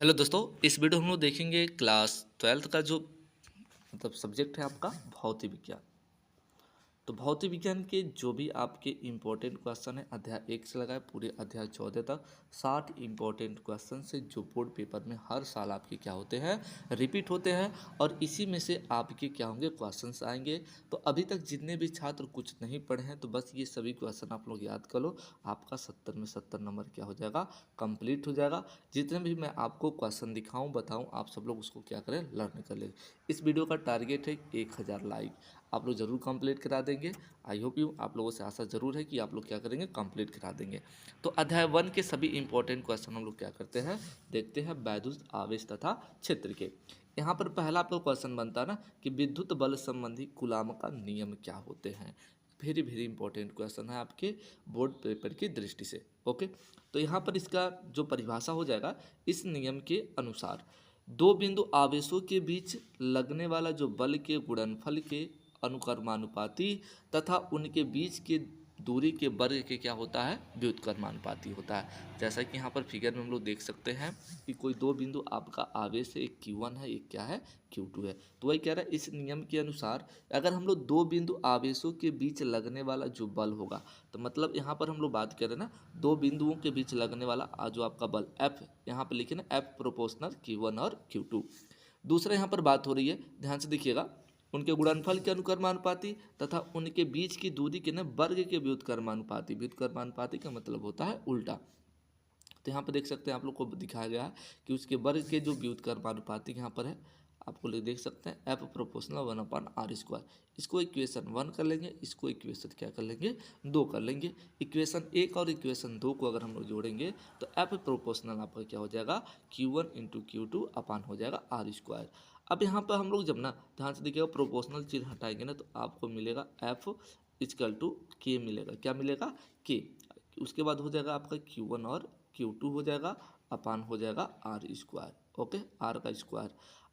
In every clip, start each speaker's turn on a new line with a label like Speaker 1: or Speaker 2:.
Speaker 1: Hello दोस्तों, इस video हम लोग देखेंगे क्लास 12th का जो सब्जेक्ट है आपका भौतिक विज्ञान। तो भौतिक विज्ञान के जो भी आपके इम्पोर्टेंट क्वेश्चन है अध्याय 1 से लगाए पूरे अध्याय 14 तक 60 इम्पोर्टेंट क्वेश्चन से जो बोर्ड पेपर में हर साल आपके क्या होते हैं, रिपीट होते हैं और इसी में से आपके क्या होंगे, क्वेश्चंस आएंगे। तो अभी तक जितने भी छात्र कुछ नहीं पढ़े हैं तो बस ये सभी क्वेश्चन आप लोग याद कर लो, आपका 70 में 70 नंबर क्या हो जाएगा, कंप्लीट हो जाएगा। जितने भी मैं आपको क्वेश्चन दिखाऊं बताऊं, आप सब लोग उसको क्या करें, लर्न कर ले। इस वीडियो का टारगेट है 1000 लाइक, आप लोग जरूर कंप्लीट करा देंगे। आई होप यू, आप लोगों से आशा जरूर है कि आप लोग क्या करेंगे, कंप्लीट करा देंगे। तो अध्याय 1 के सभी इंपॉर्टेंट क्वेश्चन हम लोग क्या करते हैं, देखते हैं वैद्युत आवेश तथा क्षेत्र के। यहाँ पर पहला आपका क्वेश्चन बनता है ना कि विद्युत बल संबंधी कूलाम का नियम क्या होते हैं। वेरी वेरी इंपॉर्टेंट क्वेश्चन है आपके बोर्ड पेपर की दृष्टि से। ओके, तो यहाँ पर इसका जो परिभाषा हो जाएगा, इस नियम के अनुसार दो बिंदु आवेशों के बीच लगने वाला जो बल के गुणनफल के अनुक्रमानुपाती तथा उनके बीच के दूरी के वर्ग के क्या होता है, व्युत्क्रमानुपाती होता है। जैसा कि यहाँ पर फिगर में हम लोग देख सकते हैं कि कोई दो बिंदु आपका आवेश है, एक Q1 है, एक क्या है, Q2 है। तो वही कह रहा है इस नियम के अनुसार अगर हम लोग दो बिंदु आवेशों के बीच लगने वाला जो बल होगा, तो मतलब यहाँ पर हम लोग बात करें ना, दो बिंदुओं के बीच लगने वाला जो आपका बल F, यहाँ पर लिखे ना F प्रोपोर्शनल Q1 और Q2। दूसरा यहाँ पर बात हो रही है, ध्यान से देखिएगा, उनके गुणनफल के अनुक्रमानुपाती तथा उनके बीच की दूरी के न वर्ग के व्युत्क्रमानुपाती। व्युत्क्रमानुपाती का मतलब होता है उल्टा। तो यहाँ पर देख सकते हैं, आप लोग को दिखाया गया है कि उसके वर्ग के जो व्युत्क्रमानुपाती यहाँ पर है, आपको देख सकते हैं एफ प्रोपोर्शनल 1/r²। इसको इक्वेशन 1 कर लेंगे, इसको इक्वेशन क्या कर लेंगे, 2 कर लेंगे। इक्वेशन 1 और इक्वेशन 2 को अगर हम लोग जोड़ेंगे तो एफ प्रोपोर्शनल आपका क्या हो जाएगा, Q1 × Q2 अपान हो जाएगा r²। अब यहाँ पर हम लोग जब ना ध्यान से देखिएगा, प्रोपोर्शनल चीज हटाएंगे ना तो आपको मिलेगा एफ इक्वल टू के मिलेगा, क्या मिलेगा, के। उसके बाद हो जाएगा आपका Q1 और Q2 हो जाएगा अपान हो जाएगा r²। ओके, r का स्क्वायर।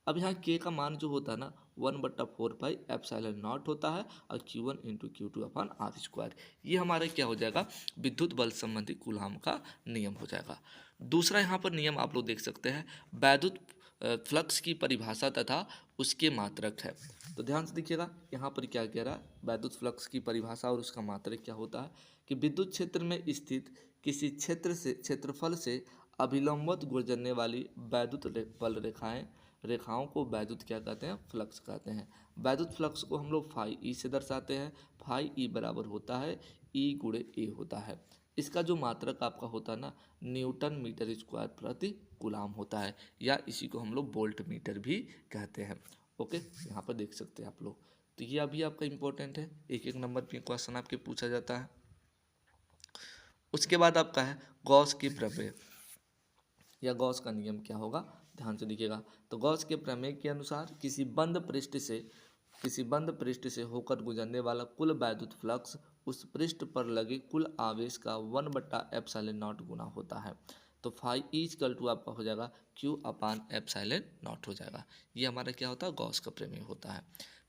Speaker 1: अब यहाँ k का मान जो होता है ना 1/4πε0 होता है और Q1 × Q2 अपान r²। ये हमारा क्या हो जाएगा, विद्युत बल संबंधी कूलाम का नियम हो जाएगा। दूसरा यहाँ पर नियम आप लोग देख सकते हैं, वैद्युत फ्लक्स की परिभाषा तथा उसके मात्रक है। तो ध्यान से देखिएगा, यहाँ पर क्या कह रहा है, वैद्युत फ्लक्स की परिभाषा और उसका मात्रक क्या होता है कि विद्युत क्षेत्र में स्थित किसी क्षेत्रफल से अभिलंबवत गुजरने वाली वैद्युत बल रेखाओं को वैद्युत क्या कहते हैं, फ्लक्स कहते हैं। वैद्युत फ्लक्स को हम लोग फाई ई से दर्शाते हैं। फाई ई बराबर होता है E/A होता है। इसका जो मात्रक आपका होता है ना, न्यूटन मीटर स्क्वायर प्रति कूलाम होता है, या इसी को हम लोग वोल्ट मीटर भी कहते हैं। ओके, यहाँ पर देख सकते हैं आप लोग। तो ये अभी आपका इंपॉर्टेंट है, एक एक नंबर पे क्वेश्चन आपके पूछा जाता है। उसके बाद आपका है गॉस की प्रमेय या गॉस का नियम क्या होगा, ध्यान से देखिएगा। तो गॉस के प्रमेय के अनुसार किसी बंद पृष्ठ से होकर गुजरने वाला कुल वैद्युत फ्लक्स उस पृष्ठ पर लगे कुल आवेश का 1/ε0 गुना होता है। तो फाई इक्वल टू आपका हो जाएगा Q/ε0 हो जाएगा। ये हमारा क्या होता है, गॉस का प्रमेय होता है।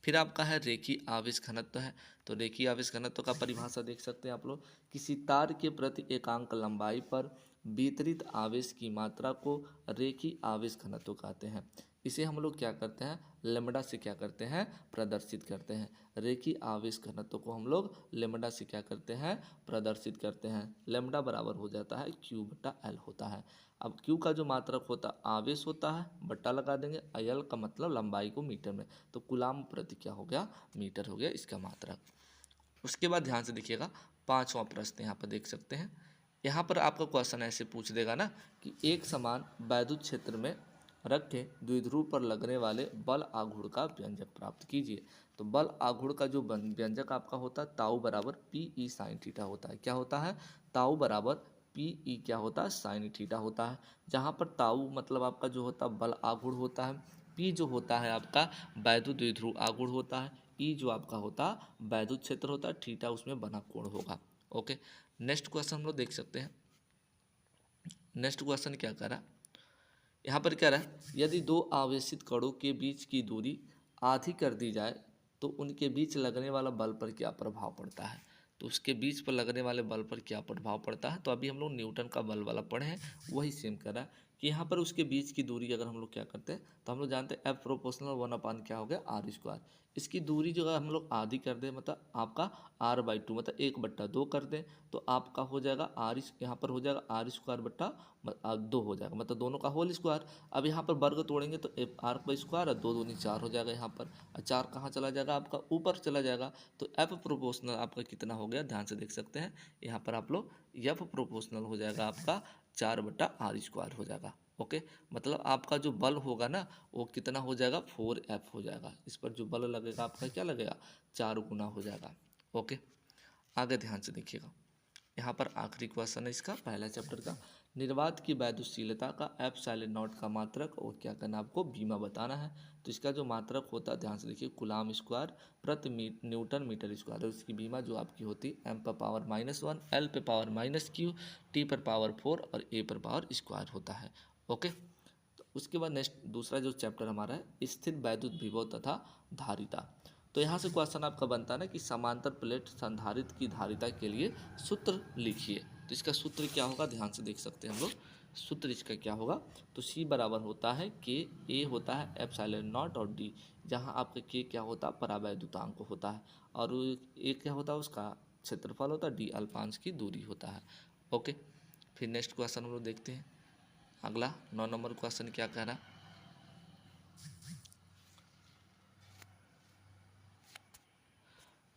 Speaker 1: फिर आपका है रेखीय आवेश घनत्व है। तो रेखीय आवेश घनत्व का परिभाषा देख सकते हैं आप लोग, किसी तार के प्रति एकांक लंबाई पर वितरित आवेश की मात्रा को रेखीय आवेश घनत्व कहते हैं। इसे हम लोग क्या करते हैं, लेमडा से क्या करते हैं, प्रदर्शित करते हैं। रेखीय आवेश घनत्व को हम लोग लेमडा से क्या करते हैं, प्रदर्शित करते हैं। लेमडा बराबर हो जाता है Q/L होता है। अब Q का जो मात्रक होता है आवेश होता है, बट्टा लगा देंगे, L का मतलब लंबाई को मीटर में, तो कूलाम प्रति क्या हो गया, मीटर हो गया इसका मात्रक। उसके बाद ध्यान से देखिएगा, 5वां प्रश्न यहाँ पर देख सकते हैं। यहाँ पर आपका क्वेश्चन ऐसे पूछ देगा ना कि एक समान वैद्युत क्षेत्र में रखे द्विध्रुव पर लगने वाले बल आघूर्ण का व्यंजक प्राप्त कीजिए। तो बल आघूर्ण का जो व्यंजक आपका होता है ताऊ बराबर PE sin थीटा होता है। क्या होता है, ताऊ बराबर PE क्या होता है, sin थीटा होता है। जहाँ पर ताऊ मतलब आपका जो होता है बल आघूर्ण होता है, P जो होता है आपका वैद्युत द्विध्रुव आघूर्ण होता है, ई जो आपका होता वैद्युत क्षेत्र होता है, थीटा उसमें बना कोण होगा। ओके, नेक्स्ट क्वेश्चन हम लोग देख सकते हैं। नेक्स्ट क्वेश्चन क्या कह रहा है, यहाँ पर क्या रहा है, यदि दो आवेशित कणों के बीच की दूरी आधी कर दी जाए तो उनके बीच लगने वाला बल पर क्या प्रभाव पड़ता है। तो उसके बीच पर लगने वाले बल पर क्या प्रभाव पड़ता है, तो अभी हम लोग न्यूटन का बल वाला पढ़े हैं, वही सेम कर रहा है कि यहाँ पर उसके बीच की दूरी अगर हम लोग क्या करते हैं तो हम लोग जानते हैं एफ प्रोपोर्शनल 1 क्या हो गया आर स्क्वायर। इसकी दूरी जो है हम लोग आधी कर दें, मतलब आपका r/2 मतलब 1/2 कर दें, तो आपका हो जाएगा आर, यहाँ पर हो जाएगा आर स्क्वायर बट्टा 2 हो जाएगा, मतलब दोनों का होल स्क्वायर। अब यहाँ पर वर्ग तोड़ेंगे तो आर का स्क्वायर और 2 दूनी 4 हो जाएगा यहाँ पर, और 4 कहाँ चला जाएगा आपका ऊपर चला जाएगा। तो एफ प्रोपोर्शनल आपका कितना हो गया, ध्यान से देख सकते हैं यहाँ पर आप लोग, एफ प्रोपोर्शनल हो जाएगा आपका 4/r² हो जाएगा। ओके, मतलब आपका जो बल होगा ना वो कितना हो जाएगा 4F हो जाएगा। इस पर जो बल लगेगा आपका क्या लगेगा 4 गुना हो जाएगा। ओके, आगे ध्यान से देखिएगा, यहाँ पर आखिरी क्वेश्चन है इसका पहला चैप्टर का, निर्वात की वैद्युशीलता का एप्सिलॉन नॉट का मात्रक और क्या करना आपको बीमा बताना है। तो इसका जो मात्रक होता है ध्यान से देखिए कूलाम स्क्वायर प्रति न्यूटन मीटर स्क्वायर, और इसकी बीमा जो आपकी होती है एम पर पावर -1, एल पे पावर -q, टी पर पावर 4 और ए पर पावर स्क्वायर होता है। ओके, तो उसके बाद नेक्स्ट दूसरा जो चैप्टर हमारा है स्थिर वैद्युत विभव तथा धारिता। तो यहाँ से क्वेश्चन आपका बनता है ना कि समांतर प्लेट संधारित्र की धारिता के लिए सूत्र लिखिए। तो इसका सूत्र क्या होगा, ध्यान से देख सकते हैं हम लोग, सूत्र इसका क्या होगा, तो C बराबर होता है के, ए होता है एप्सिलॉन नॉट और डी, जहाँ आपका के क्या होता है परावैद्युतांक होता है, और ए क्या होता है उसका क्षेत्रफल होता है, डी अल्पांश की दूरी होता है। ओके, फिर नेक्स्ट क्वेश्चन हम लोग देखते हैं। अगला 9 नंबर क्वेश्चन क्या कह रहा है,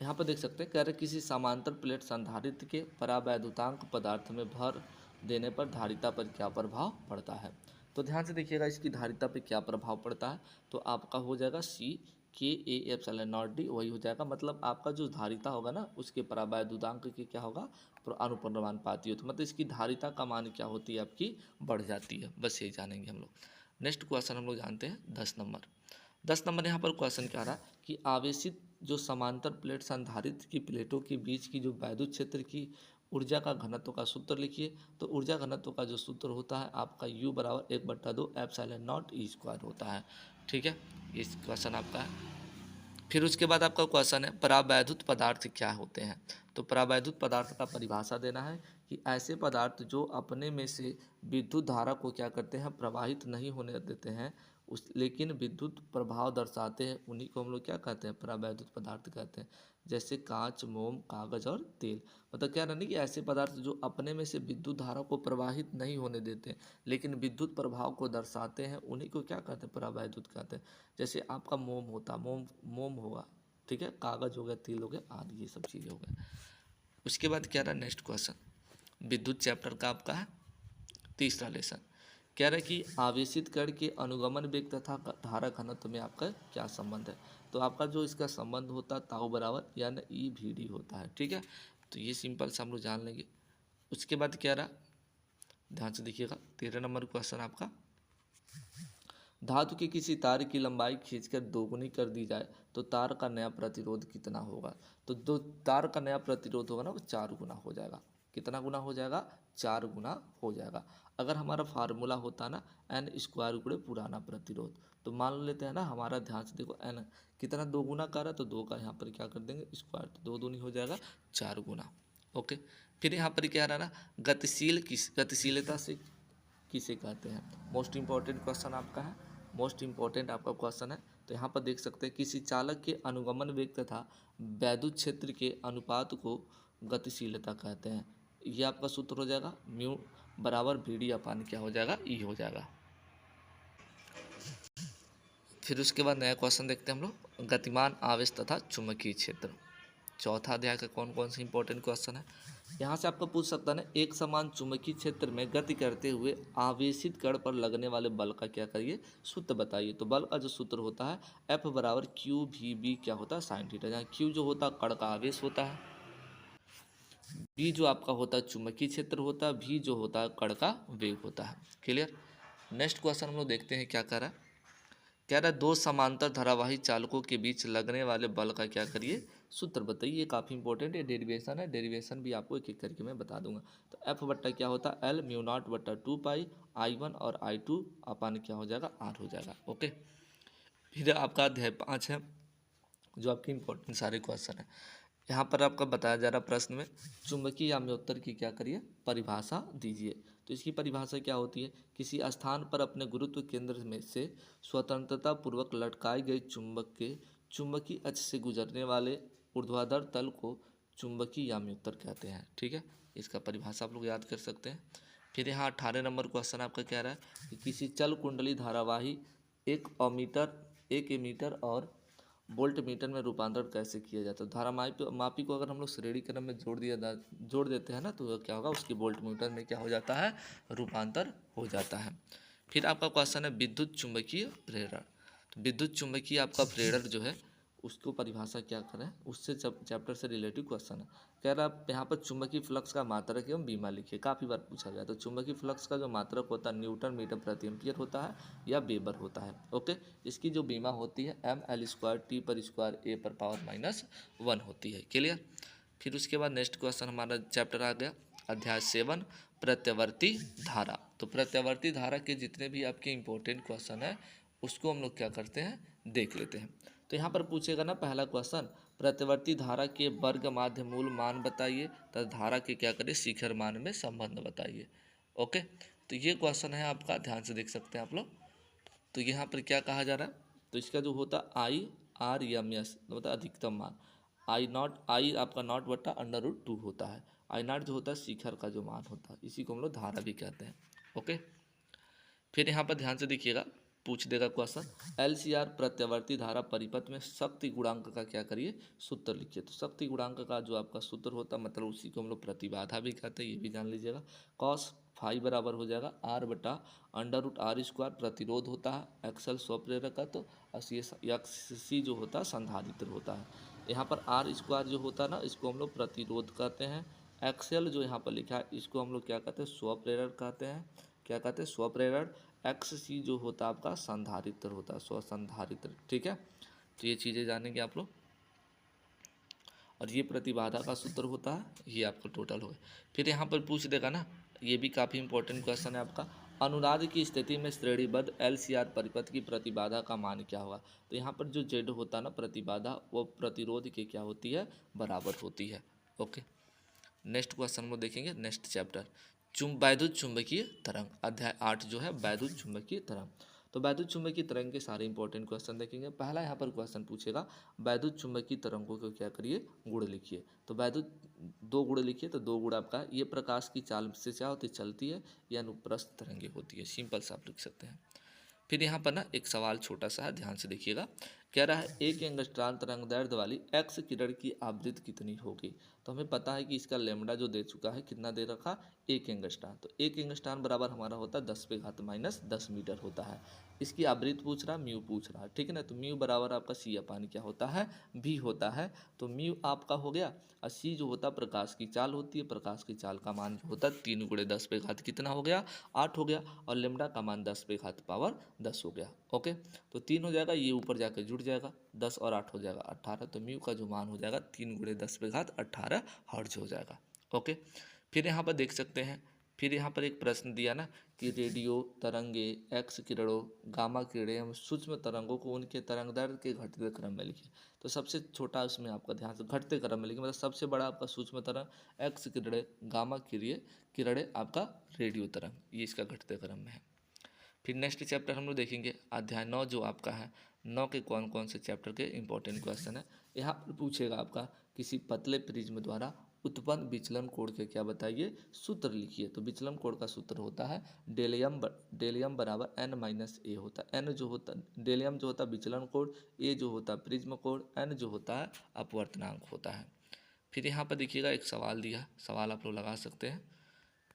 Speaker 1: यहाँ पर देख सकते हैं कह रहे किसी समांतर प्लेट संधारित्र के परावैद्युतांक पदार्थ में भर देने पर धारिता पर क्या प्रभाव पड़ता है। तो ध्यान से देखिएगा इसकी धारिता पर क्या प्रभाव पड़ता है, तो आपका हो जाएगा सी के ए एप्सिलॉन नॉट डी, वही हो जाएगा, मतलब आपका जो धारिता होगा ना उसके परावैद्युतांक की क्या होगा अनुपाती होती है, मतलब इसकी धारिता का मान क्या होती है आपकी बढ़ जाती है। बस यही जानेंगे हम लोग। नेक्स्ट क्वेश्चन हम लोग जानते हैं 10 नंबर यहाँ पर क्वेश्चन क्या रहा है कि आवेशित जो समांतर प्लेट संधारित्र की प्लेटों के बीच की जो वैद्युत क्षेत्र की ऊर्जा का घनत्व का सूत्र लिखिए। तो ऊर्जा घनत्व का जो सूत्र होता है आपका U बराबर 1/2 एप्सिलॉन नॉट ई स्क्वायर होता है। ठीक है, ये क्वेश्चन आपका है। फिर उसके बाद आपका क्वेश्चन है परावैद्युत पदार्थ क्या होते हैं। तो परावैद्युत पदार्थ का परिभाषा देना है कि ऐसे पदार्थ जो अपने में से विद्युत धारा को क्या करते हैं प्रवाहित नहीं होने देते हैं लेकिन विद्युत प्रभाव दर्शाते हैं, उन्हीं को हम लोग क्या कहते हैं परावैद्युत पदार्थ कहते हैं। जैसे कांच, मोम, कागज और तेल, मतलब क्या रहना कि ऐसे पदार्थ जो अपने में से विद्युत धारा को प्रवाहित नहीं होने देते हैं लेकिन विद्युत प्रभाव को दर्शाते हैं, उन्हीं को क्या कहते हैं परावैद्युत कहते हैं। जैसे आपका मोम होता, मोम होगा, ठीक है, कागज हो गया, तेल हो गया आदि, ये सब चीज़ें हो गए। उसके बाद क्या रहा नेक्स्ट क्वेश्चन, विद्युत चैप्टर का आपका है तीसरा लेसन, कह रहा है कि आवेशित कण के अनुगमन वेग तथा धारा घनत्व में आपका क्या संबंध है। तो आपका जो इसका संबंध होता है ताऊ बराबर यानी E/V/D होता है। ठीक है, तो ये सिंपल से हम लोग जान लेंगे। उसके बाद क्या रहा, ध्यान से देखिएगा 13 नंबर क्वेश्चन आपका, धातु के किसी तार की लंबाई खींचकर दोगुनी कर दी जाए तो तार का नया प्रतिरोध कितना होगा। तो जो तार का नया प्रतिरोध होगा ना वो 4 गुना हो जाएगा। कितना गुना हो जाएगा, 4 गुना हो जाएगा। अगर हमारा फार्मूला होता ना एन स्क्वायर गुणे पुराना प्रतिरोध, तो मान लेते हैं ना हमारा, ध्यान से देखो एन कितना 2 गुना कर रहा है तो 2 का यहाँ पर क्या कर देंगे स्क्वायर, तो 2 दूनी हो जाएगा 4 गुना। ओके, फिर यहाँ पर क्या रहा ना गतिशीलता से किसे कहते हैं। मोस्ट इंपॉर्टेंट क्वेश्चन आपका है, मोस्ट इंपॉर्टेंट आपका क्वेश्चन है। तो यहाँ पर देख सकते हैं किसी चालक के अनुगमन वेग तथा वैद्युत क्षेत्र के अनुपात को गतिशीलता कहते हैं। ये आपका सूत्र हो जाएगा म्यू बराबर VD अपान क्या हो जाएगा E हो जाएगा। फिर उसके बाद नया क्वेश्चन देखते हैं हम लोग, गतिमान आवेश तथा चुंबकीय क्षेत्र। चौथा अध्याय का कौन कौन से इंपॉर्टेंट क्वेश्चन है, यहाँ से आपको पूछ सकता है ना, एक समान चुंबकीय क्षेत्र में गति करते हुए आवेशित कण पर लगने वाले बल का क्या करिए सूत्र बताइए। तो बल का जो सूत्र होता है F बराबर QVB क्या होता है साइन थीटा, जहाँ Q जो होता है कण का आवेश होता है, B जो आपका होता है चुंबकीय क्षेत्र होता है, V जो होता है कण का वेग होता है। क्लियर। नेक्स्ट क्वेश्चन हम लोग देखते हैं क्या कर रहा है, कह रहा है दो समांतर धारावाही चालकों के बीच लगने वाले बल का क्या करिए सूत्र बताइए। ये काफ़ी इंपॉर्टेंट है, डेरिवेशन है, डेरिवेशन भी आपको एक एक करके मैं बता दूंगा। तो F बट्टा क्या होता है L म्यू नॉट बट्टा 2 पाई I1 और I2 अपान क्या हो जाएगा R हो जाएगा। ओके, फिर आपका अध्याय 5 है जो आपके इंपॉर्टेंट सारे क्वेश्चन है। यहाँ पर आपका बताया जा रहा प्रश्न में चुंबकीय आम्योत्तर की क्या करिए परिभाषा दीजिए। तो इसकी परिभाषा क्या होती है? किसी स्थान पर अपने गुरुत्व केंद्र में से स्वतंत्रता पूर्वक लटकाई गई चुंबक के चुंबकीय अक्ष से गुजरने वाले ऊर्ध्वाधर तल को चुंबकीय याम्योत्तर कहते हैं। ठीक है, इसका परिभाषा आप लोग याद कर सकते हैं। फिर यहाँ 18 नंबर क्वेश्चन आपका कह रहा है कि किसी चल कुंडली धारावाही एक एमीटर और वोल्ट मीटर में रूपांतरण कैसे किया जाता है? धारा मापी को अगर हम लोग श्रेणी क्रम में जोड़ देते हैं ना, तो क्या होगा, उसकी वोल्ट मीटर में क्या हो जाता है, रूपांतर हो जाता है। फिर आपका क्वेश्चन है विद्युत चुंबकीय प्रेरण। तो विद्युत चुंबकीय आपका प्रेरण जो है उसको परिभाषा क्या करें, उससे चैप्टर से रिलेटिव क्वेश्चन है। कह रहा है यहाँ पर चुंबकीय फ्लक्स का मात्रक एवं बीमा लिखिए, काफ़ी बार पूछा गया। तो चुंबकीय फ्लक्स का जो मात्रक होता है न्यूटन मीटर प्रति एम्पियर होता है या वेबर होता है। ओके, इसकी जो बीमा होती है ml² T/² (A/⁻⁻1) होती है। क्लियर। फिर उसके बाद नेक्स्ट क्वेश्चन हमारा चैप्टर आ गया अध्याय 7 प्रत्यावर्ती धारा। तो प्रत्यावर्ती धारा के जितने भी आपके इंपॉर्टेंट क्वेश्चन है उसको हम लोग क्या करते हैं, देख लेते हैं। तो यहाँ पर पूछेगा ना पहला क्वेश्चन, प्रत्यावर्ती धारा के वर्ग माध्य मूल मान बताइए तथा धारा के क्या करें, शिखर मान में संबंध बताइए। ओके, तो ये क्वेश्चन है आपका, ध्यान से देख सकते हैं आप लोग। तो यहाँ पर क्या कहा जा रहा है, तो इसका जो होता IRMS मतलब अधिकतम मान, आई आपका नॉट बटा √2 होता है। I0 जो होता है शिखर का जो मान होता है, इसी को हम लोग धारा भी कहते हैं। ओके, फिर यहाँ पर ध्यान से देखिएगा, पूछ देगा क्वेश्चन LCR प्रत्यावर्ती धारा परिपथ में शक्ति गुणांक का क्या करिए, सूत्र लिखिए। तो शक्ति गुणांक का जो आपका सूत्र होता है मतलब उसी को हम लोग प्रतिबाधा भी कहते हैं, ये भी जान लीजिएगा। cos फाई बराबर हो जाएगा R/√R², प्रतिरोध होता है, XL स्वप्रेरकत्व और XC जो होता है संधारित्र होता है। यहाँ पर R² जो होता है ना, इसको हम लोग प्रतिरोध कहते हैं। XL जो यहाँ पर लिखा है इसको हम लोग क्या कहते हैं, स्वप्रेरक कहते हैं। क्या कहते हैं, स्वप्रेरण। XC जो होता है आपका संधारित्र होता है, स्वसंधारित्र। ठीक है, तो ये चीज़ें जानेंगे आप लोग। और ये प्रतिबाधा का सूत्र होता है, ये आपका टोटल हो गया। फिर यहाँ पर पूछ देगा ना, ये भी काफ़ी इंपॉर्टेंट क्वेश्चन है आपका, अनुनाद की स्थिति में श्रेणीबद्ध LCR परिपथ की प्रतिबाधा का मान क्या होगा। तो यहाँ पर जो Z होता है ना प्रतिबाधा, वो प्रतिरोध के क्या होती है, बराबर होती है। ओके, नेक्स्ट क्वेश्चन में देखेंगे नेक्स्ट चैप्टर वैद्युत चुंबकीय तरंग, अध्याय 8 जो है वैद्युत चुंबकीय तरंग। तो वैद्युत चुंबकीय तरंग के सारे इंपॉर्टेंट क्वेश्चन देखेंगे। पहला यहाँ पर क्वेश्चन पूछेगा वैद्युत चुंबकीय तरंगों को क्या करिए, गुण लिखिए। तो वैद्युत 2 गुण लिखिए। तो 2 गुण आपका, ये प्रकाश की चाल से क्या होती है, चलती है या अनुप्रस्थ तरंगे होती है, सिंपल सा आप लिख सकते हैं। फिर यहाँ पर ना एक सवाल छोटा सा है, ध्यान से देखिएगा। कह रहा है एक एंगस्ट्रॉन तरंगदैर्ध्य वाली एक्स किरण की आवृत्ति कितनी होगी। तो हमें पता है कि इसका लेमडा जो दे चुका है, कितना दे रखा, 1 एंगस्ट्रॉन। तो 1 एंगस्ट्रॉन बराबर हमारा होता है 10⁻⁻10 मीटर होता है। इसकी आवृत्ति पूछ रहा, म्यू पूछ रहा है, ठीक है ना। तो म्यू बराबर आपका C/, क्या होता है, भी होता है। तो म्यू आपका हो गया, और C जो होता है प्रकाश की चाल होती है, प्रकाश की चाल का मान जो होता है 3 × 10⁻, कितना हो गया, 8 हो गया। और लेमडा का मान 10⁻10 हो गया। ओके, तो 3 हो जाएगा, ये ऊपर जाकर जुड़ जाएगा, 10 और 8 हो जाएगा 18। तो म्यू का जो मान हो जाएगा 3 × 10⁻18 हर्ट्ज हो जाएगा। ओके, फिर यहाँ पर देख सकते हैं, फिर यहाँ पर एक प्रश्न दिया ना कि रेडियो तरंगे, एक्स किरणों, गामा किरणें एवं सूक्ष्म तरंगों को उनके तरंगदैर्ध्य के घटते क्रम में लिखिए। तो सबसे छोटा उसमें आपका ध्यान से घटते क्रम में लिखिए, मतलब सबसे बड़ा आपका सूक्ष्म तरंग एक्स किरणें, गामा किरणें आपका रेडियो तरंग, ये इसका घटते क्रम में है। फिर नेक्स्ट चैप्टर हम लोग देखेंगे अध्याय 9 जो आपका है। 9 के कौन कौन से चैप्टर के इंपॉर्टेंट क्वेश्चन है। यहाँ पर पूछेगा आपका किसी पतले प्रिज्म द्वारा उत्पन्न विचलन कोण के क्या बताइए, सूत्र लिखिए। तो विचलन कोण का सूत्र होता है डेलियम बराबर n-a होता है। n जो होता डेलियम जो होता है विचलन कोण, a जो होता है प्रिज्म कोण, n जो होता है अपवर्तनांक होता है। फिर यहाँ पर देखिएगा एक सवाल दिया, सवाल आप लोग लगा सकते हैं।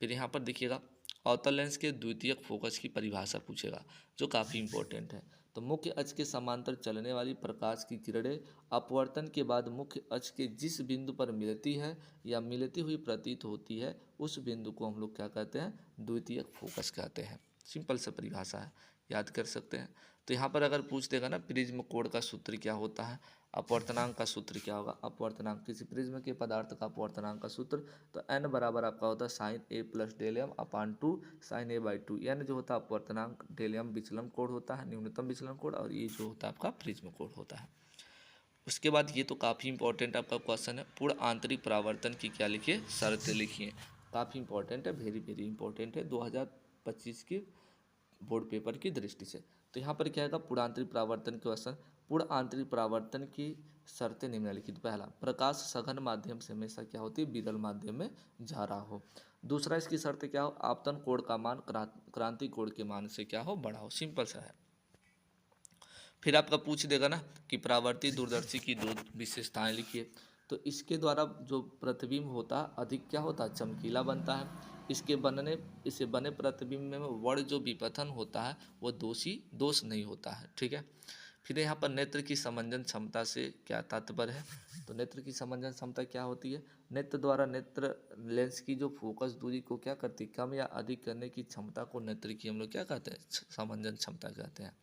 Speaker 1: फिर यहाँ पर देखिएगा अवतल लेंस के द्वितीयक फोकस की परिभाषा पूछेगा, जो काफ़ी इंपॉर्टेंट है। तो मुख्य अक्ष के समांतर चलने वाली प्रकाश की किरणें अपवर्तन के बाद मुख्य अक्ष के जिस बिंदु पर मिलती है या मिलती हुई प्रतीत होती है, उस बिंदु को हम लोग क्या कहते हैं, द्वितीयक फोकस कहते हैं। सिंपल सा परिभाषा है, याद कर सकते हैं। तो यहाँ पर अगर पूछ देगा ना प्रिज्म कोण का सूत्र क्या होता है, अपवर्तनांक का सूत्र क्या होगा, अपवर्तनांक किसी प्रिज्म के पदार्थ का अपवर्तनांक का सूत्र, तो n बराबर आपका होता है sin a + डेलियम/2 sin a/2। n जो होता है अपवर्तनांक, डेलियम विचलन कोण होता है, न्यूनतम विचलन कोण, और ये जो होता है आपका प्रिज्म कोण होता है। उसके बाद ये तो काफ़ी इंपॉर्टेंट आपका क्वेश्चन है, पूर्ण आंतरिक परावर्तन की क्या लिखिए, शर्तें लिखिए। काफ़ी इंपॉर्टेंट है, वेरी वेरी इंपॉर्टेंट है 2025 की बोर्ड पेपर की दृष्टि से। तो यहाँ पर क्या आएगा, पूर्ण आंतरिक परावर्तन के क्वेश्चन। पूर्ण आंतरिक परावर्तन की शर्तें निम्नलिखित। पहला, प्रकाश सघन माध्यम से हमेशा क्या होती है, विरल माध्यम में जा रहा हो। दूसरा, इसकी शर्त क्या हो, आपतन कोण का मान क्रांति कोण के मान से क्या हो, बड़ा हो। सिंपल सा है। फिर आपका पूछ देगा ना कि परावर्तित दूरदर्शी की दो विशेषताएं लिखिए। तो इसके द्वारा जो प्रतिबिंब होता है अधिक क्या होता है, चमकीला बनता है। इससे बने प्रतिबिंब में वर्ण जो विपथन होता है वो दोष नहीं होता है। ठीक है। फिर यहाँ पर नेत्र की समंजन क्षमता से क्या तात्पर्य है। तो नेत्र की समंजन क्षमता क्या होती है, नेत्र द्वारा नेत्र लेंस की जो फोकस दूरी को क्या करती है, कम या अधिक करने की क्षमता को नेत्र की हम लोग क्या कहते हैं, समंजन क्षमता कहते हैं।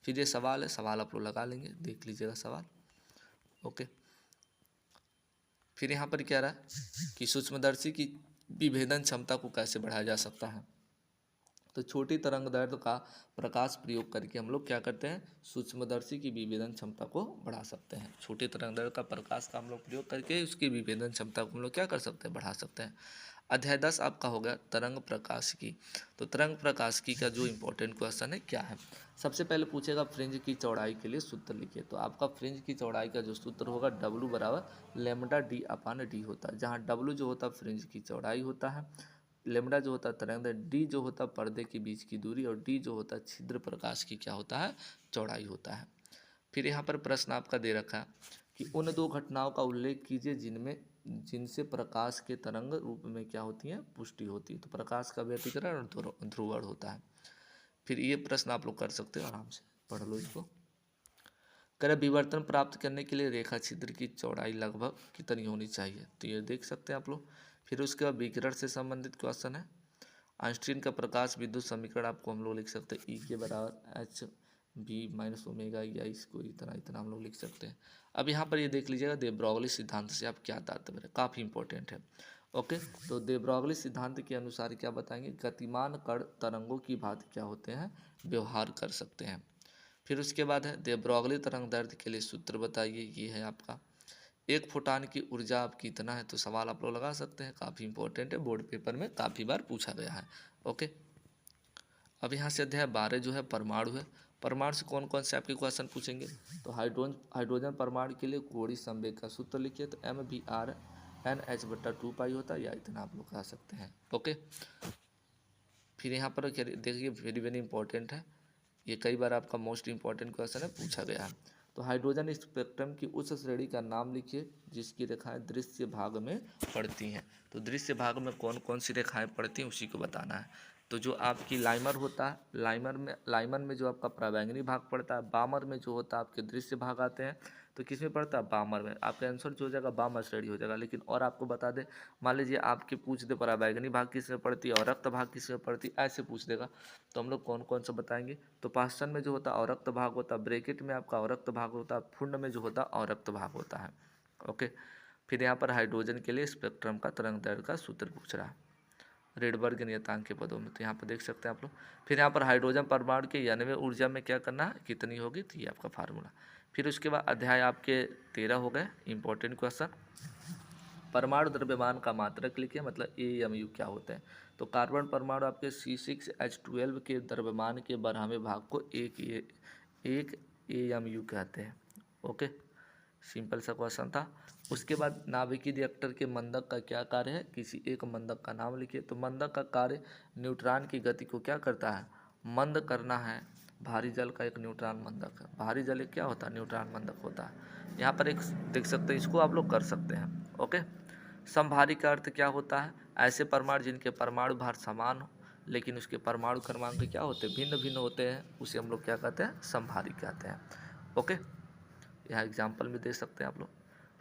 Speaker 1: फिर ये सवाल है, सवाल आप लोग लगा लेंगे, देख लीजिएगा सवाल। ओके। फिर यहाँ पर क्या रहा कि सूक्ष्मदर्शी की विभेदन क्षमता को कैसे बढ़ाया जा सकता है। तो छोटी तरंगदैर्घ्य का प्रकाश प्रयोग करके हम लोग क्या करते हैं, सूक्ष्मदर्शी की विभेदन क्षमता को बढ़ा सकते हैं। छोटे तरंगदैर्घ्य का प्रकाश का हम लोग प्रयोग करके उसकी विभेदन क्षमता को हम लोग क्या कर सकते हैं, बढ़ा सकते हैं। अध्याय 10 आपका हो गया तरंग प्रकाशिकी। तो तरंग प्रकाशिकी का जो इंपॉर्टेंट क्वेश्चन है क्या है, सबसे पहले पूछेगा फ्रिंज की चौड़ाई के लिए सूत्र लिखिए। तो आपका फ्रिंज की चौड़ाई का जो सूत्र होगा W बराबर लेमडा डी अपान डी होता है, जहाँ W जो होता है फ्रिंज की चौड़ाई होता है, लेमडा जो होता है तरंगदैर्घ्य, डी जो होता है पर्दे के बीच की दूरी, और डी जो होता है छिद्र प्रकाश की क्या होता है, चौड़ाई होता है। फिर यहाँ पर प्रश्न आपका दे रखा है कि उन दो घटनाओं का उल्लेख कीजिए जिनसे प्रकाश के तरंग रूप में क्या होती है, पुष्टि होती है। तो प्रकाश का व्यतिकरण और ध्रुवण होता है। फिर ये प्रश्न आप लोग कर सकते हो, आराम से पढ़ लो इसको। करें विवर्तन प्राप्त करने के लिए रेखा छिद्र की चौड़ाई लगभग कितनी होनी चाहिए। तो ये देख सकते हैं आप लोग। फिर उसके बाद विकिरण से संबंधित क्वेश्चन है। आइंस्टीन का प्रकाश विद्युत समीकरण आपको हम लोग लिख सकते हैं, ई के बराबर एच बी माइनस ओमेगा, या इसको इतना इतना हम लोग लिख सकते हैं। अब यहाँ पर ये देख लीजिएगा दे ब्रॉगली सिद्धांत से आप क्या तात्पर्य है, काफ़ी इंपॉर्टेंट है। ओके। तो दे ब्रॉगली सिद्धांत के अनुसार क्या बताएंगे, गतिमान कण तरंगों की भांति क्या होते हैं, व्यवहार कर सकते हैं। फिर उसके बाद है दे ब्रॉगली तरंगदैर्घ्य के लिए सूत्र बताइए। ये है आपका एक फोटान की ऊर्जा आप कितना है। तो सवाल आप लोग लगा सकते हैं, काफ़ी इंपॉर्टेंट है, बोर्ड पेपर में काफ़ी बार पूछा गया है। ओके। अब यहाँ से अध्याय 12 जो है परमाणु है। परमाणु से कौन कौन से आपके क्वेश्चन पूछेंगे। तो हाइड्रोजन परमाणु के लिए कोणीय संवेग का सूत्र लिखिए। तो MbRNH/2 पाई होता है, या इतना आप लोग कह सकते हैं। ओके। फिर यहाँ पर देखिए वेरी वेरी इंपॉर्टेंट है, ये कई बार आपका मोस्ट इंपॉर्टेंट क्वेश्चन है, पूछा गया है। तो हाइड्रोजन स्पेक्ट्रम की उस श्रेणी का नाम लिखिए जिसकी रेखाएं दृश्य भाग में पड़ती हैं। तो दृश्य भाग में कौन कौन सी रेखाएं पड़ती हैं उसी को बताना है। तो जो आपकी लाइमर होता है, लाइमर में जो आपका पराबैंगनी भाग पड़ता है, बामर में जो होता है आपके दृश्य भाग आते हैं। तो किस में पड़ता है, बामर में। आपका आंसर जो हो जाएगा बामर श्रेणी हो जाएगा। लेकिन और आपको बता दें, मान लीजिए आपके पूछ दे पराबैंगनी भाग किस में पड़ती है और रक्त भाग किस में पड़ती है, ऐसे पूछ देगा। तो हम लोग कौन कौन सा बताएंगे। तो पाषाण में जो होता है अवरक्त भाग होता है, ब्रैकेट में आपका अवरक्त भाग होता है, फुंड में जो होता है अवरक्त भाग होता है। ओके। फिर यहाँ पर हाइड्रोजन के लिए स्पेक्ट्रम का तरंगदैर्घ्य का सूत्र पूछ रहा है रेडबर्ग नियतांक के पदों में। तो यहाँ पर देख सकते हैं आप लोग। फिर यहाँ पर हाइड्रोजन परमाणु के यानवे ऊर्जा में क्या करना है, कितनी होगी, तो ये आपका फार्मूला। फिर उसके बाद अध्याय आपके 13 हो गए इंपॉर्टेंट क्वेश्चन। परमाणु द्रव्यमान का मात्रक लिखिए, मतलब AMU क्या होते हैं। तो कार्बन परमाणु आपके C6H12 के द्रव्यमान के बारहवें भाग को एक AMU कहते हैं। ओके, सिंपल सा क्वेश्चन था। उसके बाद नाभिकीय रिएक्टर के मंदक का क्या कार्य है, किसी एक मंदक का नाम लिखिए। तो मंदक का कार्य न्यूट्रॉन की गति को क्या करता है, मंद करना है। भारी जल का एक न्यूट्रॉन मंदक है, भारी जल एक क्या होता है, न्यूट्रॉन मंदक होता है। यहाँ पर एक देख सकते हैं, इसको आप लोग कर सकते हैं। ओके। समभारी का अर्थ क्या होता है, ऐसे परमाणु जिनके परमाणु भार समान हो लेकिन उसके परमाणु क्रमांक क्या होते हैं, भिन्न भिन्न होते हैं, उसे हम लोग क्या कहते हैं, समभारी कहते हैं। ओके, यहाँ एग्जाम्पल में दे सकते हैं आप लोग।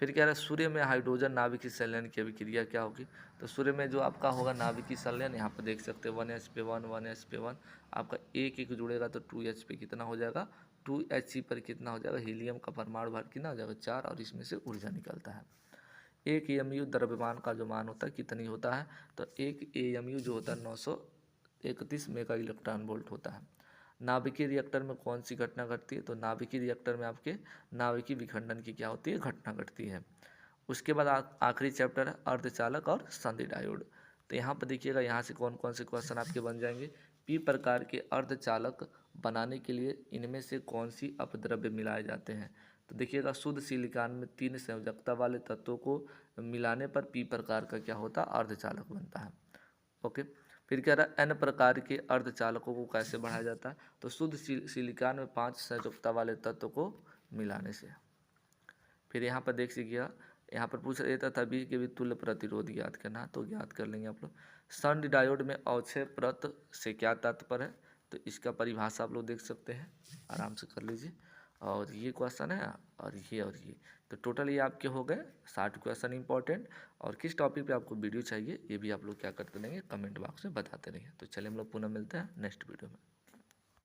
Speaker 1: फिर कह रहे हैं सूर्य में हाइड्रोजन नाभिकीय संलयन की अभिक्रिया क्या होगी। तो सूर्य में जो आपका होगा नाभिकीय संलयन, यहाँ पर देख सकते हैं 1sp1 आपका एक जुड़ेगा तो 2H पे कितना हो जाएगा, 2He पर कितना हो जाएगा, हीलियम का परमाणु भार कितना हो जाएगा, 4, और इसमें से ऊर्जा निकलता है। एक AMU द्रव्यमान का जो मान होता है कितनी होता है, तो एक AMU जो होता है 931 मेगा इलेक्ट्रॉन वोल्ट होता है। नाभिकीय रिएक्टर में कौन सी घटना घटती है, तो नाभिकीय रिएक्टर में आपके नाभिकीय विखंडन की क्या होती है, घटना घटती है। उसके बाद आखिरी चैप्टर है अर्धचालक और संधि डायोड। तो यहाँ पर देखिएगा, यहाँ से कौन कौन से क्वेश्चन आपके बन जाएंगे। पी प्रकार के अर्धचालक बनाने के लिए इनमें से कौन सी अपद्रव्य मिलाए जाते हैं। तो देखिएगा, शुद्ध सिलिकॉन में 3 संयोजकता वाले तत्वों को मिलाने पर पी प्रकार का क्या होता है, अर्धचालक बनता है। ओके, फिर कह रहा है एन प्रकार के अर्धचालकों को कैसे बढ़ाया जाता है। तो शुद्ध सिलिकॉन में 5 संयोजकता वाले तत्व को मिलाने से। फिर यहाँ पर देख लीजिएगा, यहाँ पर पूछ रहा था बी के भी तुल्य प्रतिरोध ज्ञात करना, तो ज्ञात कर लेंगे आप लोग। शंट डायोड में अवक्षय परत से क्या तात्पर्य है। तो इसका परिभाषा आप लोग देख सकते हैं, आराम से कर लीजिए। और ये क्वेश्चन है और ये तो टोटल ये आपके हो गए 60 क्वेश्चन इंपॉर्टेंट। और किस टॉपिक पे आपको वीडियो चाहिए ये भी आप लोग क्या करते रहेंगे, कमेंट बॉक्स में बताते रहिए। तो चलिए हम लोग पुनः मिलते हैं नेक्स्ट वीडियो में।